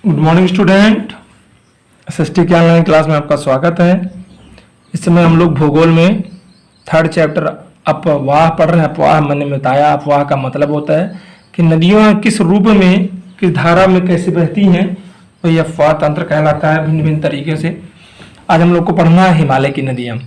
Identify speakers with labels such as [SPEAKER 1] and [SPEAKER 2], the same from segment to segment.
[SPEAKER 1] Good morning student. SST के online class में आपका स्वागत है। इस समय हम लोग भूगोल में थर्ड चैप्टर अपवाह पढ़ रहे हैं। अपवाह मैंने बताया, अपवाह का मतलब होता है कि नदियाँ किस रूप में, किस धारा में कैसे बहती हैं, तो ये अपवाह तंत्र कहलाता है भिन्न भिन्न तरीके से। आज हम लोग को पढ़ना है हिमालय की नदियाँ।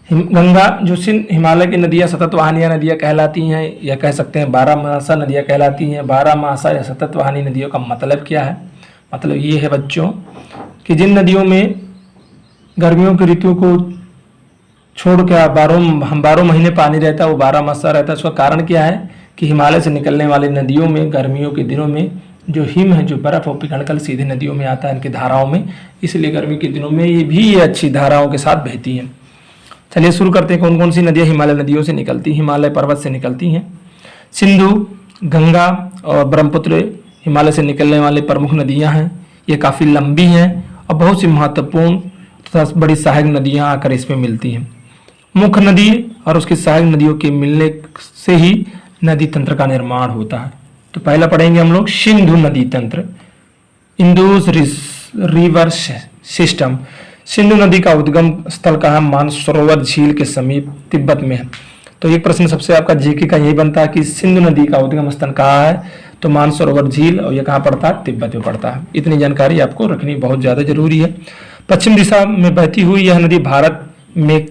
[SPEAKER 1] गंगा जो हिमालय की नदियाँ सततवाहनीय नदियाँ कहलाती हैं, या कह सकते हैं बारहमासा नदियाँ कहलाती हैं। बारहमासा या सततवाहनी नदियों का मतलब क्या है? मतलब ये है बच्चों कि जिन नदियों में गर्मियों की ऋतु को छोड़ के हम 12 महीने पानी रहता है, वो बारहमासा रहता है। उसका कारण क्या है कि हिमालय से निकलने वाली नदियों में गर्मियों के दिनों में जो हिम है, जो बर्फ़, वो पिघलकर सीधे नदियों में आता है, इनकी धाराओं में। इसलिए गर्मी के दिनों में ये अच्छी धाराओं के साथ बहती हैं। चलिए शुरू करते हैं। कौन कौन सी नदियाँ हिमालय नदियों से निकलती, हिमालय पर्वत से निकलती हैं? सिंधु, गंगा और ब्रह्मपुत्र हिमालय से निकलने वाली प्रमुख नदियाँ हैं। ये काफ़ी लंबी हैं और बहुत सी महत्वपूर्ण तथा बड़ी सहायक नदियाँ आकर इसमें मिलती हैं। मुख्य नदी और उसकी सहायक नदियों के मिलने से ही नदी तंत्र का निर्माण होता है। तो पहला पढ़ेंगे हम लोग सिंधु नदी तंत्र, इंडस रिवर सिस्टम। सिंधु नदी का उद्गम स्थल कहाँ? मानसरोवर झील के समीप तिब्बत में है। तो एक प्रश्न सबसे आपका जीके का यही बनता है कि सिंधु नदी का उद्गम स्थल कहाँ है? तो मानसरोवर झील, और ये कहाँ पड़ता है? तिब्बत में पड़ता है। इतनी जानकारी आपको रखनी बहुत ज़्यादा जरूरी है। पश्चिम दिशा में बहती हुई यह नदी भारत में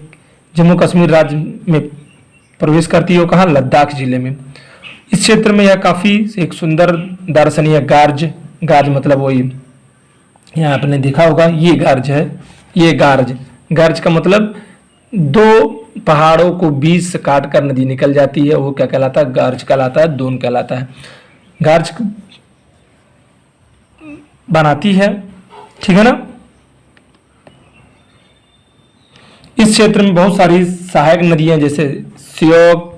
[SPEAKER 1] जम्मू कश्मीर राज्य में प्रवेश करती है। वो कहाँ? लद्दाख जिले में। इस क्षेत्र में यह काफ़ी एक सुंदर दर्शनीय गार्ज मतलब वही यहाँ आपने देखा होगा, ये गार्ज है। ये गार्ज का मतलब दो पहाड़ों को बीच से काट कर नदी निकल जाती है, वो क्या कहलाता है? गार्ज कहलाता है, दोन कहलाता है। गार्ज बनाती है, ठीक है ना। इस क्षेत्र में बहुत सारी सहायक नदियां जैसे श्योक,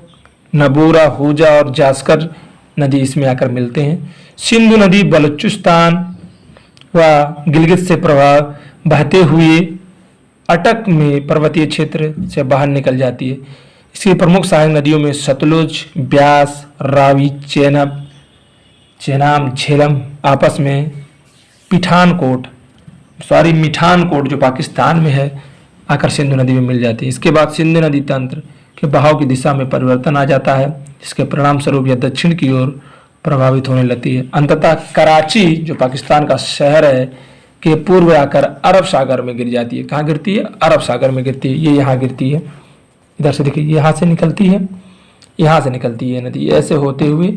[SPEAKER 1] नबूरा, हुजा और जास्कर नदी इसमें आकर मिलते हैं। सिंधु नदी बलूचिस्तान व गिलगित से प्रवाह बहते हुए अटक में पर्वतीय क्षेत्र से बाहर निकल जाती है। इसकी प्रमुख सहायक नदियों में सतलुज, ब्यास, रावी, चेनाब, झेलम आपस में मिठानकोट जो पाकिस्तान में है, आकर सिंधु नदी में मिल जाती है। इसके बाद सिंधु नदी तंत्र के बहाव की दिशा में परिवर्तन आ जाता है, जिसके परिणाम स्वरूप यह दक्षिण की ओर प्रभावित होने लगती है। अंततः कराची जो पाकिस्तान का शहर है के पूर्व आकर अरब सागर में गिर जाती है। कहाँ गिरती है? अरब सागर में गिरती है। ये यहाँ गिरती है, इधर से देखिए, यहाँ से निकलती है, यहाँ से निकलती है नदी, ऐसे होते हुए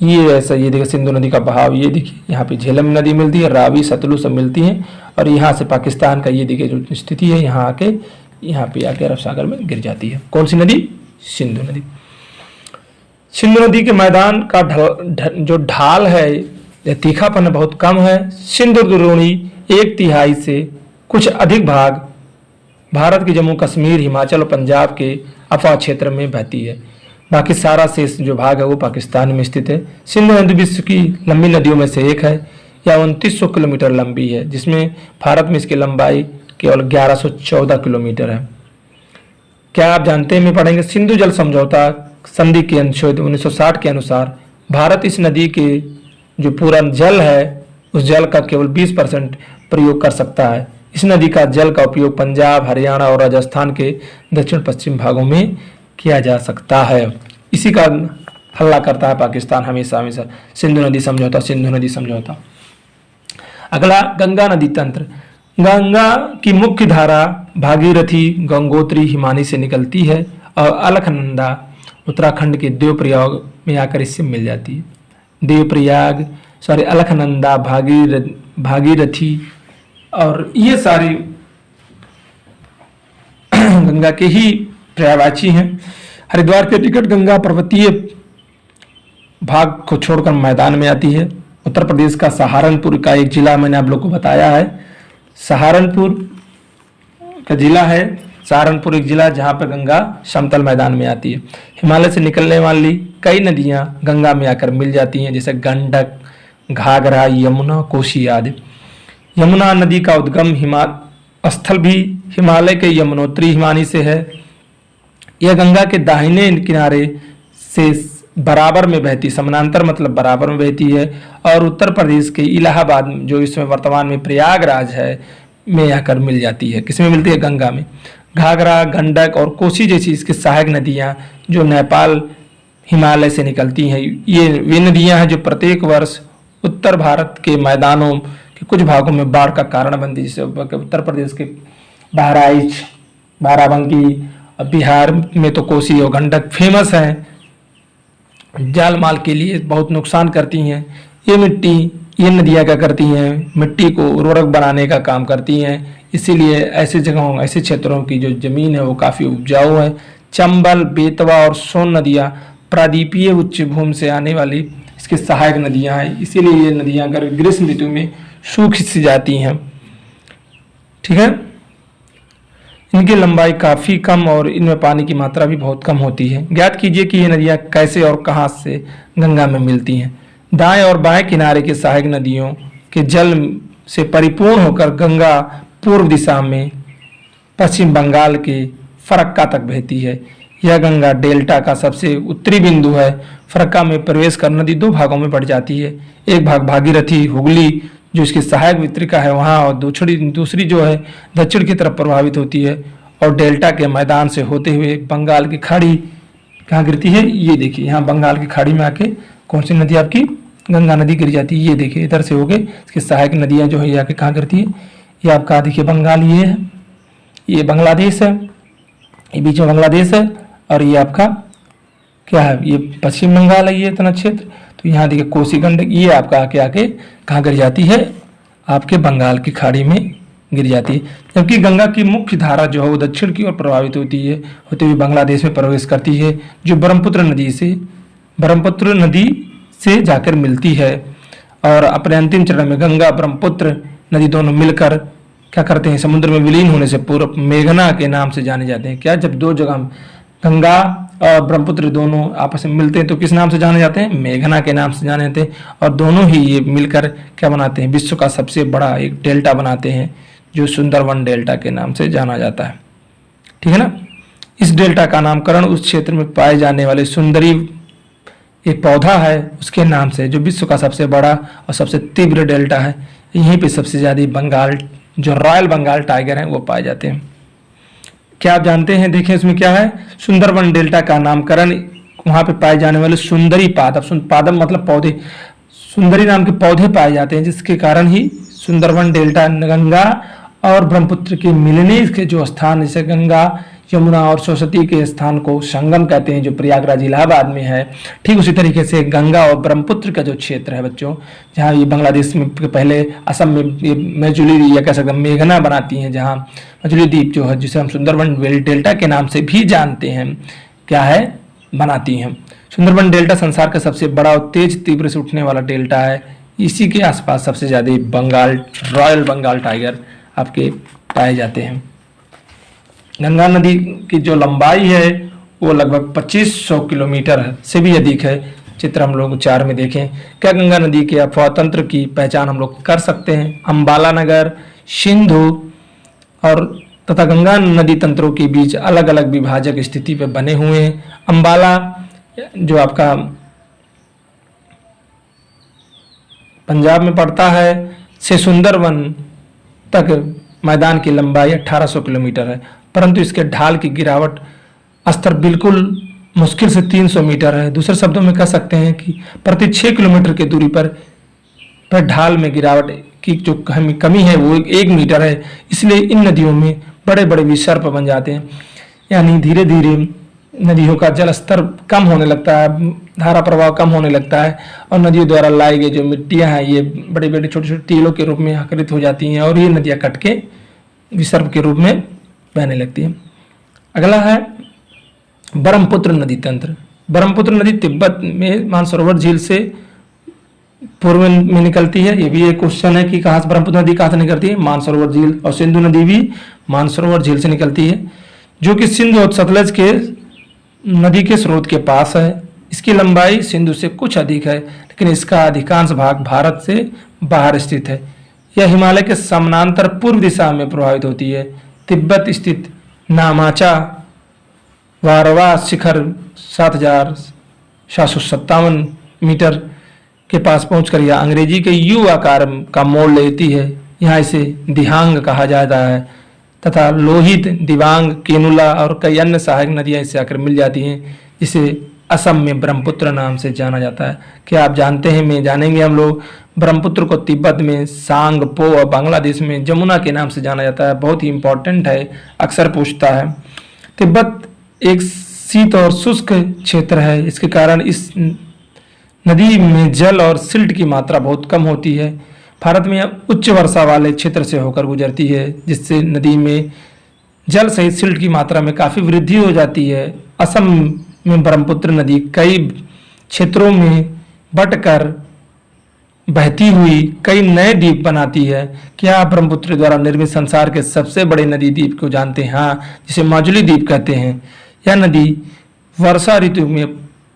[SPEAKER 1] ये ऐसा, ये देखिए सिंधु नदी का बहाव, ये देखिए यहाँ पे झेलम नदी मिलती है, रावी, सतलुज सब मिलती हैं, और यहाँ से पाकिस्तान का ये देखिए जो स्थिति है, यहाँ पे आके अरब सागर में गिर जाती है। कौन सी नदी? सिंधु नदी। सिंधु नदी के मैदान का जो ढाल है, यह तीखापन बहुत कम है। सिंधु द्रोणी 1/3 से कुछ अधिक भाग भारत के जम्मू कश्मीर, हिमाचल और पंजाब के अफवाह क्षेत्र में बहती है। बाकी सारा शेष जो भाग है वो पाकिस्तान में स्थित है। सिंधु नदी विश्व की लंबी नदियों में से एक है। यह 2900 किलोमीटर लंबी है, जिसमें भारत में इसकी लंबाई केवल 1114 किलोमीटर है। क्या आप जानते हैं? मैं पढ़ेंगे। सिंधु जल समझौता संधि के अनुच्छेद 1960 के अनुसार भारत इस नदी के जो पूरा जल है, उस जल का केवल 20% प्रयोग कर सकता है। इस नदी का जल का उपयोग पंजाब, हरियाणा और राजस्थान के दक्षिण पश्चिम भागों में किया जा सकता है। इसी का हल्ला करता है पाकिस्तान हमेशा। सिंधु नदी समझौता, सिंधु नदी समझौता। अगला गंगा नदी तंत्र। गंगा की मुख्य धारा भागीरथी, गंगोत्री, हिमानी से निकलती है और अलकनंदा उत्तराखंड के देवप्रयाग में आकर इससे मिल जाती है। अलकनंदा, भागीरथी और ये सारी गंगा के ही पर्यायवाची हैं। हरिद्वार के निकट गंगा पर्वतीय भाग को छोड़कर मैदान में आती है। उत्तर प्रदेश का सहारनपुर का एक जिला मैंने आप लोग को बताया है, सहारनपुर का जिला है। सहारनपुर एक जिला जहाँ पर गंगा समतल मैदान में आती है। हिमालय से निकलने वाली कई नदियाँ गंगा में आकर मिल जाती हैं, जैसे गंडक, घाघरा, यमुना, कोसी आदि। यमुना नदी का उद्गम स्थल भी हिमालय के यमुनोत्री हिमानी से है। यह गंगा के दाहिने किनारे से बराबर में बहती, समानांतर मतलब बराबर में बहती है, और उत्तर प्रदेश के इलाहाबाद जो इसमें वर्तमान में प्रयागराज है में आकर मिल जाती है। किसमें मिलती है? गंगा में। घाघरा, गंडक और कोसी जैसी इसकी सहायक नदियाँ जो नेपाल हिमालय से निकलती हैं, ये वे नदियाँ हैं जो प्रत्येक वर्ष उत्तर भारत के मैदानों के कुछ भागों में बाढ़ का कारण बनती है। जैसे उत्तर प्रदेश के बहराइच, बाराबंकी, बिहार में तो कोसी और गंडक फेमस हैं, जाल माल के लिए बहुत नुकसान करती हैं। ये नदियाँ क्या करती हैं? मिट्टी को उर्वरक बनाने का काम करती हैं, इसीलिए ऐसे जगहों, ऐसे क्षेत्रों की जो जमीन है वो काफ़ी उपजाऊ है। चंबल, बेतवा और सोन नदियाँ प्रादीपीय उच्च भूमि से आने वाली इसकी सहायक नदियाँ हैं, इसीलिए ये नदियाँ अगर ग्रीष्म ऋतु में सूख सी जाती हैं। ठीक है, इनकी लंबाई काफ़ी कम और इनमें पानी की मात्रा भी बहुत कम होती है। ज्ञात कीजिए कि ये नदियाँ कैसे और कहाँ से गंगा में मिलती हैं। दाएं और बाएं किनारे के सहायक नदियों के जल से परिपूर्ण होकर गंगा पूर्व दिशा में पश्चिम बंगाल के फरक्का तक बहती है। यह गंगा डेल्टा का सबसे उत्तरी बिंदु है। फरक्का में प्रवेश कर नदी दो भागों में बढ़ जाती है। एक भाग भागीरथी, हुगली जो इसकी सहायक वितरिका है वहाँ, और दूसरी जो है दक्षिण की तरफ प्रभावित होती है और डेल्टा के मैदान से होते हुए बंगाल की खाड़ी कहाँ गिरती है? ये देखिए, यहाँ बंगाल की खाड़ी में आके कौन सी नदी आपकी? गंगा नदी गिर जाती है। ये देखिए इधर से होके इसकी सहायक नदियाँ जो है ये आके कहाँ गिरती है? ये आपका देखिए बंगाल, ये है, ये बांग्लादेश है, ये बीच में बांग्लादेश है, और ये आपका क्या है? ये पश्चिम बंगाल है, ये इतना क्षेत्र। तो यहाँ देखिए कोसी गंडक, ये आपका आके कहाँ गिर जाती है? आपके बंगाल की खाड़ी में गिर जाती है। जबकि गंगा की मुख्य धारा जो है वो दक्षिण की ओर प्रभावित होती है, होते हुए बांग्लादेश में प्रवेश करती है, जो ब्रह्मपुत्र नदी से जाकर मिलती है, और अपने अंतिम चरण में गंगा ब्रह्मपुत्र नदी दोनों मिलकर क्या करते हैं? समुद्र में विलीन होने से पूर्व मेघना के नाम से जाने जाते हैं। क्या? जब दो जगह गंगा और ब्रह्मपुत्र दोनों आपस में मिलते हैं तो किस नाम से जाने जाते हैं? मेघना के नाम से जाने जाते हैं। और दोनों ही ये मिलकर क्या बनाते हैं? विश्व का सबसे बड़ा एक डेल्टा बनाते हैं, जो सुंदरवन डेल्टा के नाम से जाना जाता है। ठीक है ना। इस डेल्टा का नामकरण उस क्षेत्र में पाए जाने वाले सुंदरी एक पौधा है उसके नाम से, जो विश्व का सबसे बड़ा और सबसे तीव्र डेल्टा है। यहीं पे सबसे ज़्यादा बंगाल जो रॉयल बंगाल टाइगर हैं वो पाए जाते हैं। क्या आप जानते हैं? देखें इसमें क्या है? सुंदरवन डेल्टा का नामकरण वहाँ पे पाए जाने वाले सुंदरी पादप, पादप मतलब पौधे, सुंदरी नाम के पौधे पाए जाते हैं, जिसके कारण ही सुंदरवन डेल्टा गंगा और ब्रह्मपुत्र के मिलने के जो स्थान, जैसे गंगा, यमुना और सरस्वती के स्थान को संगम कहते हैं, जो प्रयागराज इलाहाबाद में है। ठीक उसी तरीके से गंगा और ब्रह्मपुत्र का जो क्षेत्र है बच्चों, जहाँ ये बांग्लादेश में पहले असम में ये मेजुली या कह सकते हैं मेघना बनाती हैं, जहाँ मेजुली द्वीप जो है जिसे हम सुंदरवन डेल्टा के नाम से भी जानते हैं, क्या है? बनाती हैं। सुंदरवन डेल्टा संसार का सबसे बड़ा और तेज तीव्र से उठने वाला डेल्टा है। इसी के आसपास सबसे ज़्यादा बंगाल रॉयल बंगाल टाइगर आपके पाए जाते हैं। गंगा नदी की जो लंबाई है वो लगभग 2500 किलोमीटर से भी अधिक है। चित्र हम लोग 4 में देखें। क्या गंगा नदी के अफवाह तंत्र की पहचान हम लोग कर सकते हैं? अंबाला नगर, सिंधु और तथा गंगा नदी तंत्रों के बीच अलग अलग विभाजक स्थिति पे बने हुए हैं। अंबाला जो आपका पंजाब में पड़ता है, से सुंदरवन तक मैदान की लंबाई 1800 किलोमीटर है, परंतु इसके ढाल की गिरावट स्तर बिल्कुल मुश्किल से 300 मीटर है। दूसरे शब्दों में कह सकते हैं कि प्रति 6 किलोमीटर की दूरी पर ढाल में गिरावट की जो कमी है वो 1 मीटर है। इसलिए इन नदियों में बड़े बड़े विसर्प बन जाते हैं, यानी धीरे धीरे नदियों का जल स्तर कम होने लगता है, धारा प्रवाह कम होने लगता है, और नदियों द्वारा लाई गई जो मिट्टियाँ हैं ये बड़े बड़े छोटे छोटे टीलों के रूप में आकृत हो जाती हैं, और ये नदियाँ कट के विसर्प के रूप में बहने लगती हैं। अगला है ब्रह्मपुत्र नदी तंत्र। ब्रह्मपुत्र नदी तिब्बत में मानसरोवर झील से पूर्व में निकलती है। ये भी एक क्वेश्चन है कि कहाँ से ब्रह्मपुत्र नदी कहाँ से निकलती है? मानसरोवर झील। और सिंधु नदी भी मानसरोवर झील से निकलती है, जो कि सिंधु और सतलज के नदी के स्रोत के पास है। इसकी लंबाई सिंधु से कुछ अधिक है, लेकिन इसका अधिकांश भाग भारत से बाहर स्थित है। यह हिमालय के समानांतर पूर्व दिशा में प्रभावित होती है। तिब्बत स्थित नामाचा वारवा शिखर 7000 757 मीटर के पास पहुंचकर यह अंग्रेजी के यू आकार का मोड़ लेती है। यहाँ इसे दिहांग कहा जाता है तथा लोहित, दिबांग, केनुला और कई अन्य सहायक नदियाँ इससे आकर मिल जाती हैं, जिसे असम में ब्रह्मपुत्र नाम से जाना जाता है। क्या आप जानते हैं, जानेंगे हम लोग, ब्रह्मपुत्र को तिब्बत में सांग पो और बांग्लादेश में जमुना के नाम से जाना जाता है। बहुत ही इंपॉर्टेंट है, अक्सर पूछता है। तिब्बत एक शीत और शुष्क क्षेत्र है, इसके कारण इस नदी में जल और सिल्ट की मात्रा बहुत कम होती है। भारत में उच्च वर्षा वाले क्षेत्र से होकर गुजरती है, जिससे नदी में जल सहित सिल्ट की मात्रा में काफ़ी वृद्धि हो जाती है। असम में ब्रह्मपुत्र नदी कई क्षेत्रों में बटकर बहती हुई कई नए द्वीप बनाती है। क्या आप ब्रह्मपुत्र द्वारा निर्मित संसार के सबसे बड़े नदी द्वीप को जानते हैं? हाँ, जिसे माजुली द्वीप कहते हैं। यह नदी वर्षा ऋतु में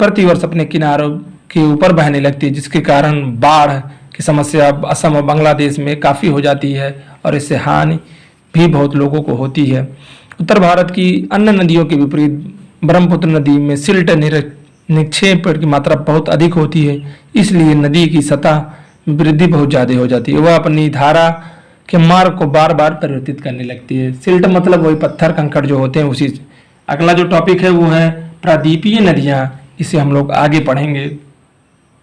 [SPEAKER 1] प्रतिवर्ष अपने किनारों के ऊपर बहने लगती है, जिसके कारण बाढ़ की समस्या असम और बांग्लादेश में काफ़ी हो जाती है और इससे हानि भी बहुत लोगों को होती है। उत्तर भारत की अन्य नदियों के विपरीत ब्रह्मपुत्र नदी में सिल्ट निक्षेप की मात्रा बहुत अधिक होती है, इसलिए नदी की सतह में वृद्धि बहुत ज़्यादा हो जाती है। वह अपनी धारा के मार्ग को बार बार परिवर्तित करने लगती है। सिल्ट मतलब वही पत्थर कंकड़ जो होते हैं उसी से। अगला जो टॉपिक है वो है प्रादीपीय नदियाँ, इसे हम लोग आगे पढ़ेंगे।